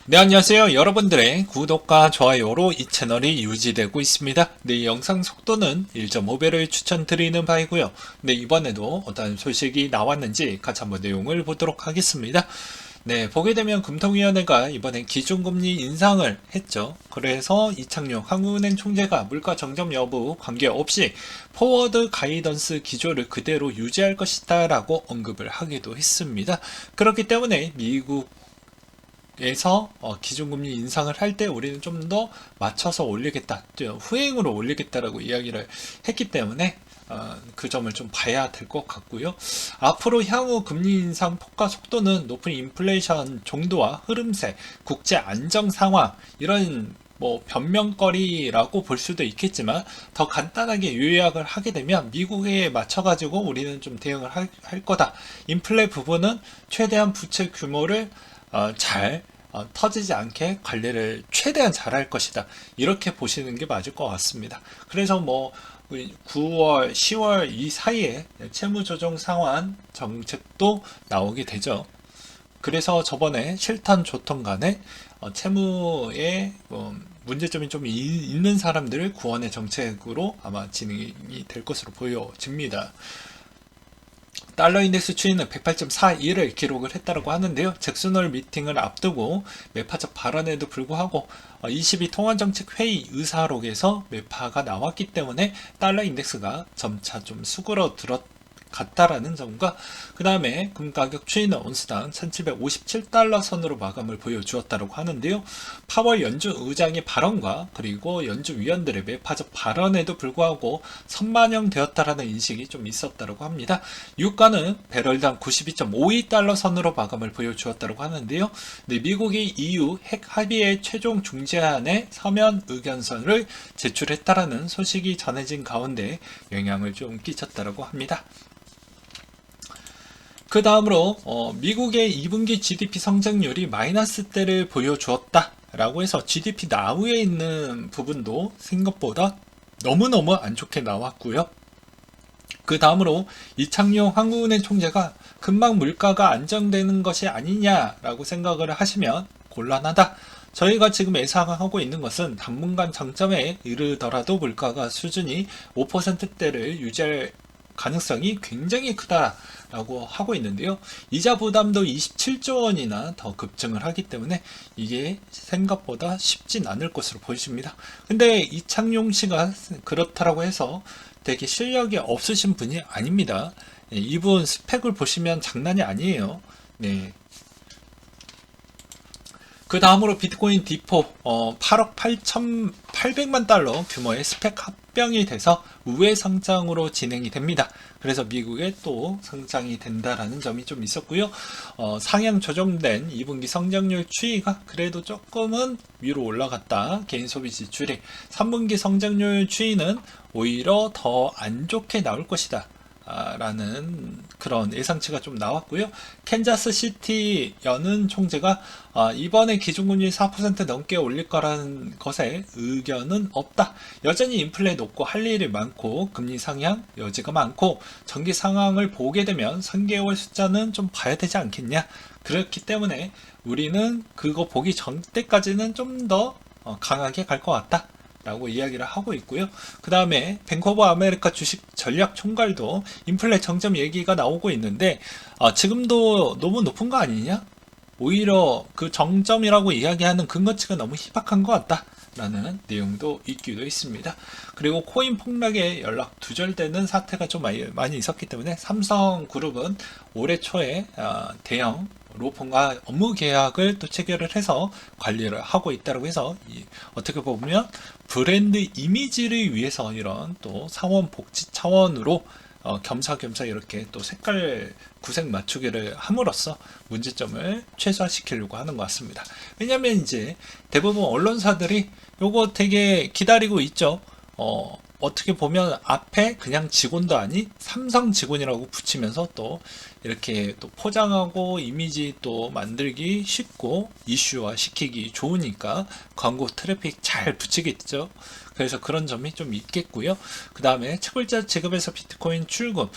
네, 안녕하세요. 여러분들의 구독과 좋아요로 이 채널이 유지되고 있습니다. 네, 이 영상 속도는 1.5배를 추천드리는 바이고요. 네, 이번에도 어떤 소식이 나왔는지 같이 한번 내용을 보도록 하겠습니다. 네, 보게 되면 금통위원회가 이번에 기준금리 인상을 했죠. 그래서 이창용 한국은행 총재가 물가 정점 여부 관계없이 포워드 가이던스 기조를 그대로 유지할 것이다 라고 언급을 하기도 했습니다. 그렇기 때문에 미국 에서 기준금리 인상을 할 때 우리는 좀 더 맞춰서 올리겠다, 후행으로 올리겠다라고 이야기를 했기 때문에 그 점을 좀 봐야 될 것 같고요. 앞으로 향후 금리 인상 폭과 속도는 높은 인플레이션 정도와 흐름세, 국제 안정 상황 이런 뭐 변명거리라고 볼 수도 있겠지만 더 간단하게 요약을 하게 되면 미국에 맞춰가지고 우리는 좀 대응을 할 거다. 인플레 부분은 최대한 부채 규모를 잘 터지지 않게 관리를 최대한 잘할 것이다. 이렇게 보시는 게 맞을 것 같습니다. 그래서 뭐 9월, 10월 이 사이에 채무조정 상환 정책도 나오게 되죠. 그래서 저번에 실탄 조턴 간에 채무에 문제점이 좀 있는 사람들을 구원의 정책으로 아마 진행이 될 것으로 보여집니다. 달러 인덱스 추이는 108.41을 기록을 했다고 하는데요. 잭슨홀 미팅을 앞두고 매파적 발언에도 불구하고 22 통화정책회의 의사록에서 매파가 나왔기 때문에 달러 인덱스가 점차 좀 수그러들었 같다라는 점과 그 다음에 금가격 추이는 온스당 1757달러 선으로 마감을 보여주었다고 하는데요. 파월 연준 의장의 발언과 그리고 연준 위원들의 매파적 발언에도 불구하고 선반영되었다라는 인식이 좀 있었다고 합니다. 유가는 배럴당 92.52달러 선으로 마감을 보여주었다고 하는데요. 네, 미국이 EU 핵 합의의 최종 중재안에 서면 의견서를 제출했다라는 소식이 전해진 가운데 영향을 좀 끼쳤다고 합니다. 그 다음으로 미국의 2분기 GDP 성장률이 마이너스대를 보여주었다 라고 해서 GDP 나우에 있는 부분도 생각보다 너무너무 안 좋게 나왔고요. 그 다음으로 이창용 한국은행 총재가 금방 물가가 안정되는 것이 아니냐라고 생각을 하시면 곤란하다. 저희가 지금 예상하고 있는 것은 당분간 정점에 이르더라도 물가가 수준이 5%대를 유지할 가능성이 굉장히 크다라고 하고 있는데요. 이자 부담도 27조 원이나 더 급증을 하기 때문에 이게 생각보다 쉽진 않을 것으로 보입니다. 근데 이창용 씨가 그렇다라고 해서 되게 실력이 없으신 분이 아닙니다. 이분 스펙을 보시면 장난이 아니에요. 네. 그 다음으로 비트코인 디포 8억 8,800만 달러 규모의 스펙 합병이 돼서 우회 상장으로 진행이 됩니다. 그래서 미국에 또 상장이 된다라는 점이 좀 있었고요. 상향 조정된 2분기 성장률 추이가 그래도 조금은 위로 올라갔다. 개인 소비 지출이 3분기 성장률 추이는 오히려 더 안 좋게 나올 것이다. 라는 그런 예상치가 좀 나왔고요. 캔자스시티 연은 총재가 이번에 기준금리 4% 넘게 올릴 거라는 것에 의견은 없다. 여전히 인플레 높고 할 일이 많고 금리 상향 여지가 많고 전기 상황을 보게 되면 3개월 숫자는 좀 봐야 되지 않겠냐. 그렇기 때문에 우리는 그거 보기 전 때까지는 좀 더 강하게 갈 것 같다. 라고 이야기를 하고 있고요. 그 다음에 뱅크 오브 아메리카 주식 전략 총괄도 인플레 정점 얘기가 나오고 있는데 지금도 너무 높은 거 아니냐? 오히려 그 정점이라고 이야기하는 근거치가 너무 희박한 것 같다. 라는 내용도 있기도 있습니다. 그리고 코인 폭락에 연락 두절되는 사태가 좀 많이 있었기 때문에 삼성그룹은 올해 초에 대형 로펌과 업무 계약을 또 체결을 해서 관리를 하고 있다고 해서 어떻게 보면 브랜드 이미지를 위해서 이런 또 사원 복지 차원으로 겸사겸사 이렇게 또 색깔 구색 맞추기를 함으로써 문제점을 최소화시키려고 하는 것 같습니다. 왜냐면 이제 대부분 언론사들이 요거 되게 기다리고 있죠. 어떻게 보면 앞에 그냥 직원도 아닌 삼성 직원이라고 붙이면서 또 이렇게 또 포장하고 이미지 또 만들기 쉽고 이슈화 시키기 좋으니까 광고 트래픽 잘 붙이겠죠. 그래서 그런 점이 좀 있겠고요. 그 다음에 채굴자 지급에서 비트코인 출금,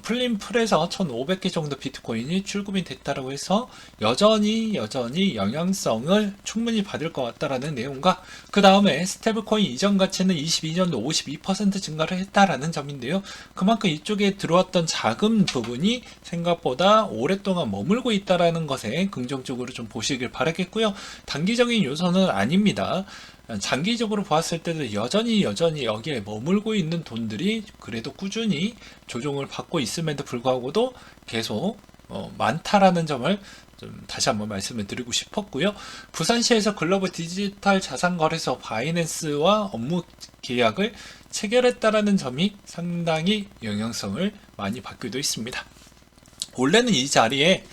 플린풀에서 1500개 정도 비트코인이 출금이 됐다고 해서 여전히 영향성을 충분히 받을 것 같다라는 내용과, 그 다음에 스테이블코인 이전 가치는 22년도 52% 증가를 했다라는 점인데요. 그만큼 이쪽에 들어왔던 자금 부분이 생각보다 오랫동안 머물고 있다라는 것에 긍정적으로 좀 보시길 바라겠고요. 단기적인 요소는 아닙니다. 장기적으로 봤을 때도 여전히 여기에 머물고 있는 돈들이 그래도 꾸준히 조정을 받고 있음에도 불구하고도 계속 많다라는 점을 좀 다시 한번 말씀을 드리고 싶었고요. 부산시에서 글로벌 디지털 자산거래소 바이낸스와 업무 계약을 체결했다라는 점이 상당히 영향성을 많이 받기도 있습니다. 원래는 이 자리에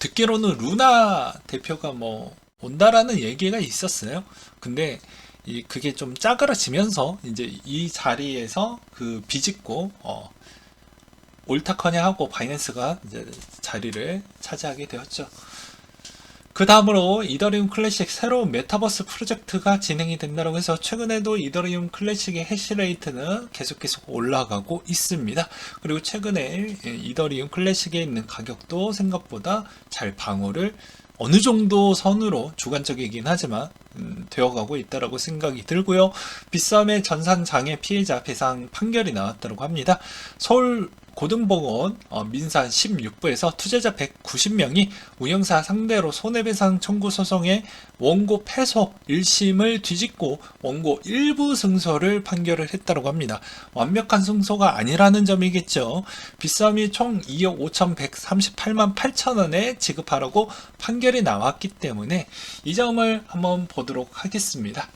듣기로는 루나 대표가 온다라는 얘기가 있었어요. 근데 그게 좀 짜그라지면서 이제 이 자리에서 그 비집고 옳다커냐 하고 바이낸스가 이제 자리를 차지하게 되었죠. 그 다음으로 이더리움 클래식 새로운 메타버스 프로젝트가 진행이 된다고 해서 최근에도 이더리움 클래식의 해시레이트는 계속 올라가고 있습니다. 그리고 최근에 이더리움 클래식에 있는 가격도 생각보다 잘 방어를 어느 정도 선으로 주관적이긴 하지만 되어가고 있다라고 생각이 들고요. 빗썸의 전산장애 피해자 배상 판결이 나왔다고 합니다. 서울 고등법원 민사 16부에서 투자자 190명이 운영사 상대로 손해배상 청구 소송의 원고 패소 1심을 뒤집고 원고 일부 승소를 판결을 했다고 합니다. 완벽한 승소가 아니라는 점이겠죠. 빗썸이 총 2억 5,138만 8천원에 지급하라고 판결이 나왔기 때문에 이 점을 한번 보도록 하겠습니다.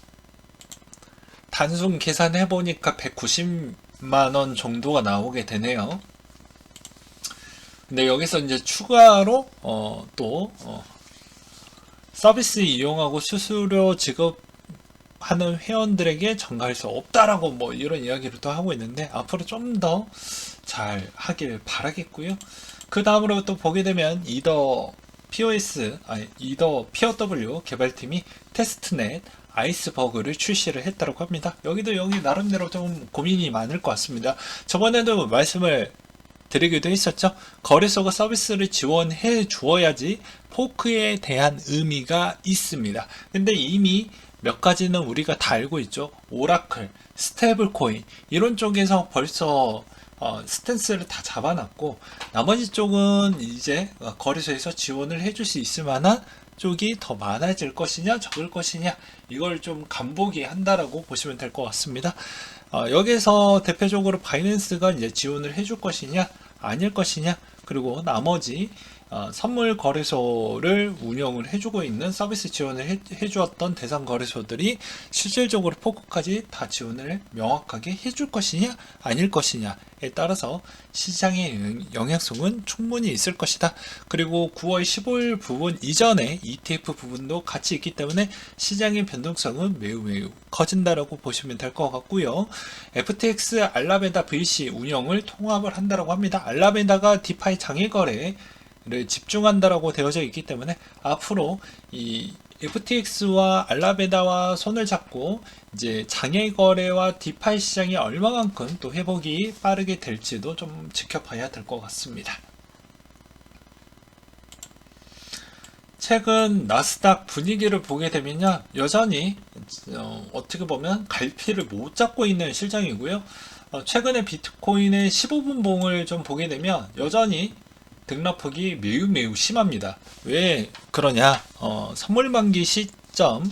단순 계산해보니까 190만원 정도가 나오게 되네요. 근데 여기서 이제 추가로 서비스 이용하고 수수료 지급하는 회원들에게 전가할 수 없다라고 이런 이야기를 또 하고 있는데 앞으로 좀 더 잘 하길 바라겠고요. 그 다음으로 또 보게 되면 이더 POW 개발팀이 테스트넷 아이스버그를 출시를 했다고 합니다. 여기 나름대로 좀 고민이 많을 것 같습니다. 저번에도 말씀을 드리기도 했었죠. 거래소가 서비스를 지원해 주어야지 포크에 대한 의미가 있습니다. 근데 이미 몇 가지는 우리가 다 알고 있죠. 오라클, 스테이블코인 이런 쪽에서 벌써 스탠스를 다 잡아놨고, 나머지 쪽은 이제 거래소에서 지원을 해줄 수 있을 만한 쪽이 더 많아질 것이냐 적을 것이냐, 이걸 좀 간보기 한다라고 보시면 될 것 같습니다. 여기서 대표적으로 바이낸스가 이제 지원을 해줄 것이냐 아닐 것이냐, 그리고 나머지 선물 거래소를 운영을 해주고 있는 서비스 지원을 해주었던 대상 거래소들이 실질적으로 포크까지 다 지원을 명확하게 해줄 것이냐 아닐 것이냐에 따라서 시장의 영향성은 충분히 있을 것이다. 그리고 9월 15일 부분 이전에 ETF 부분도 같이 있기 때문에 시장의 변동성은 매우 커진다라고 보시면 될 것 같고요. FTX 알라베다 VC 운영을 통합을 한다라고 합니다. 알라베다가 디파이 장외 거래를 집중한다라고 되어져 있기 때문에 앞으로 이 FTX와 알라베다와 손을 잡고 이제 장외 거래와 디파이 시장이 얼마만큼 또 회복이 빠르게 될지도 좀 지켜봐야 될 것 같습니다. 최근 나스닥 분위기를 보게 되면요, 여전히 어떻게 보면 갈피를 못 잡고 있는 실정이고요. 최근에 비트코인의 15분 봉을 좀 보게 되면 여전히 등락폭이 매우 심합니다. 왜 그러냐? 선물 만기 시점이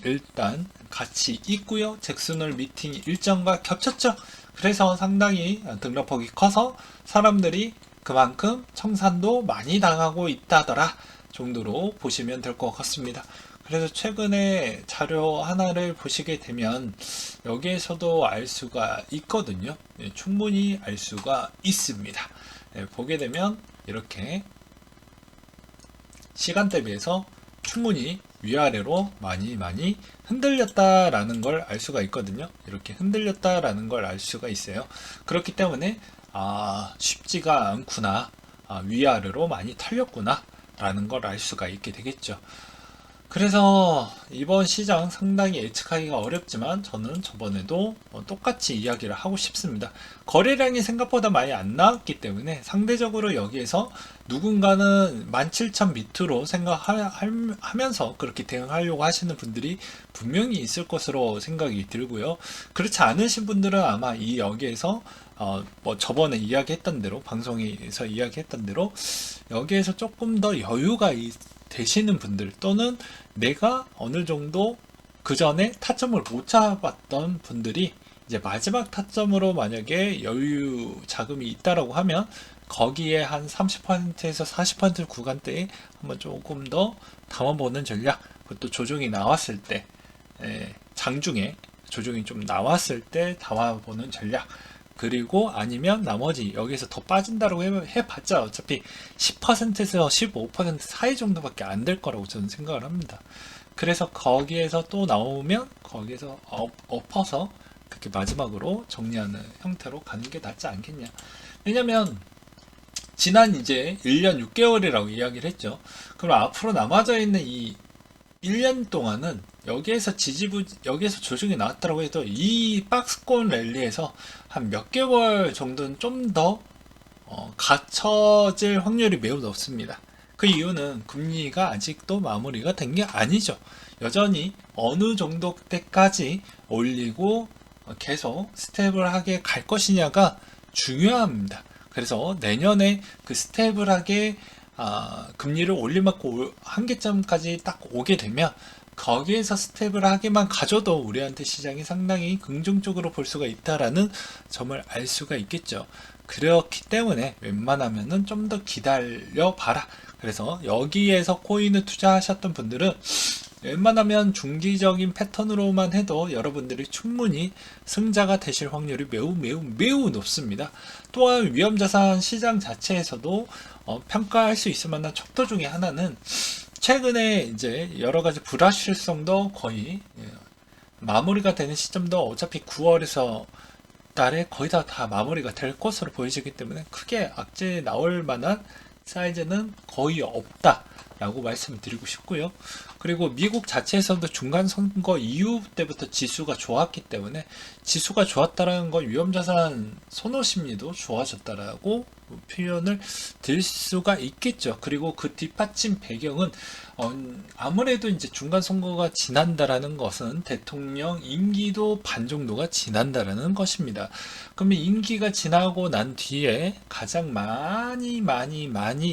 일단 같이 있고요. 잭슨홀 미팅 일정과 겹쳤죠. 그래서 상당히 등락폭이 커서 사람들이 그만큼 청산도 많이 당하고 있다더라 정도로 보시면 될 것 같습니다. 그래서 최근에 자료 하나를 보시게 되면 여기에서도 알 수가 있거든요. 충분히 알 수가 있습니다. 보게 되면 이렇게 시간대 비해서 충분히 위아래로 많이 흔들렸다라는 걸 알 수가 있거든요. 이렇게 흔들렸다라는 걸 알 수가 있어요. 그렇기 때문에 쉽지가 않구나, 위아래로 많이 털렸구나 라는 걸 알 수가 있게 되겠죠. 그래서 이번 시장 상당히 예측하기가 어렵지만 저는 저번에도 똑같이 이야기를 하고 싶습니다. 거래량이 생각보다 많이 안 나왔기 때문에 상대적으로 여기에서 누군가는 17,000 밑으로 생각하면서 그렇게 대응하려고 하시는 분들이 분명히 있을 것으로 생각이 들고요. 그렇지 않으신 분들은 아마 이 여기에서 뭐 저번에 이야기했던 대로 방송에서 이야기했던 대로 여기에서 조금 더 여유가 되시는 분들 또는 내가 어느 정도 그 전에 타점을 못 잡았던 분들이 이제 마지막 타점으로 만약에 여유 자금이 있다라고 하면 거기에 한 30%에서 40% 구간대에 한번 조금 더 담아보는 전략, 그것도 조정이 나왔을 때, 장중에 조정이 좀 나왔을 때 담아보는 전략, 그리고 아니면 나머지 여기서 더 빠진다고 해봤자 어차피 10%에서 15% 사이 정도밖에 안 될 거라고 저는 생각을 합니다. 그래서 거기에서 또 나오면 거기에서 엎어서 그렇게 마지막으로 정리하는 형태로 가는 게 낫지 않겠냐. 왜냐면 지난 이제 1년 6개월이라고 이야기를 했죠. 그럼 앞으로 남아져 있는 이 1년 동안은 여기에서 여기에서 조정이 나왔다고 해도 이 박스권 랠리에서 한 몇 개월 정도는 좀 더 갇혀질 확률이 매우 높습니다. 그 이유는 금리가 아직도 마무리가 된 게 아니죠. 여전히 어느 정도 때까지 올리고 계속 스텝을 하게 갈 것이냐가 중요합니다. 그래서 내년에 그 스텝을 하게 금리를 올리만큼 한계점까지 딱 오게 되면 거기에서 스텝을 하게만 가져도 우리한테 시장이 상당히 긍정적으로 볼 수가 있다라는 점을 알 수가 있겠죠. 그렇기 때문에 웬만하면은 좀 더 기다려 봐라. 그래서 여기에서 코인을 투자하셨던 분들은 웬만하면 중기적인 패턴으로만 해도 여러분들이 충분히 승자가 되실 확률이 매우 높습니다. 또한 위험자산 시장 자체에서도 평가할 수 있을 만한 척도 중에 하나는 최근에 이제 여러 가지 불확실성도 거의 마무리가 되는 시점도 어차피 9월에서 달에 거의 다 마무리가 될 것으로 보여지기 때문에 크게 악재 나올 만한 사이즈는 거의 없다 라고 말씀을 드리고 싶고요. 그리고 미국 자체에서도 중간 선거 이후 때부터 지수가 좋았기 때문에 지수가 좋았다라는 건 위험자산 선호 심리도 좋아졌다라고 표현을 드릴 수가 있겠죠. 그리고 그 뒷받침 배경은 아무래도 이제 중간 선거가 지난다라는 것은 대통령 임기도 반 정도가 지난다라는 것입니다. 그러면 임기가 지나고 난 뒤에 가장 많이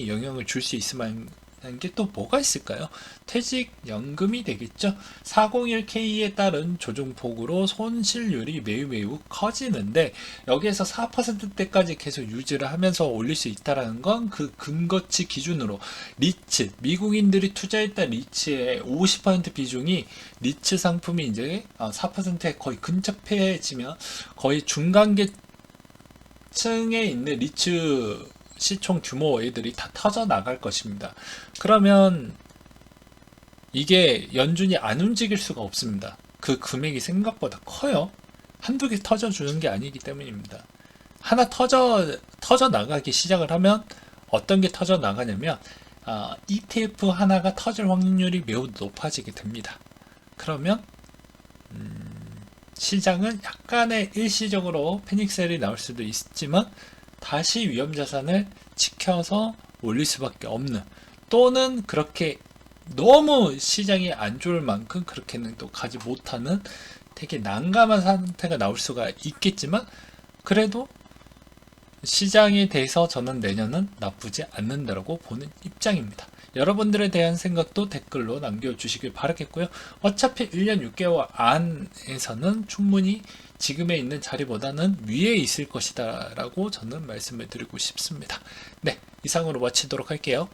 영향을 줄 수 있을 만한 게 또 뭐가 있을까요? 퇴직연금이 되겠죠. 401k에 따른 조정폭으로 손실률이 매우 커지는데 여기에서 4%대까지 계속 유지를 하면서 올릴 수 있다는 건 그 근거치 기준으로 리츠, 미국인들이 투자했던 리츠의 50% 비중이 리츠 상품이 이제 4%에 거의 근접해지면 거의 중간계층에 있는 리츠 시총 규모 애들이 다 터져 나갈 것입니다. 그러면 이게 연준이 안 움직일 수가 없습니다. 그 금액이 생각보다 커요. 한두 개 터져주는 게 아니기 때문입니다. 하나 터져 나가기 시작을 하면 어떤 게 터져 나가냐면 ETF 하나가 터질 확률이 매우 높아지게 됩니다. 그러면 시장은 약간의 일시적으로 패닉셀이 나올 수도 있지만 다시 위험자산을 지켜서 올릴 수밖에 없는, 또는 그렇게 너무 시장이 안 좋을 만큼 그렇게는 또 가지 못하는 되게 난감한 상태가 나올 수가 있겠지만 그래도 시장에 대해서 저는 내년은 나쁘지 않는다라고 보는 입장입니다. 여러분들에 대한 생각도 댓글로 남겨주시길 바라겠고요. 어차피 1년 6개월 안에서는 충분히 지금에 있는 자리보다는 위에 있을 것이다 라고 저는 말씀을 드리고 싶습니다. 네, 이상으로 마치도록 할게요.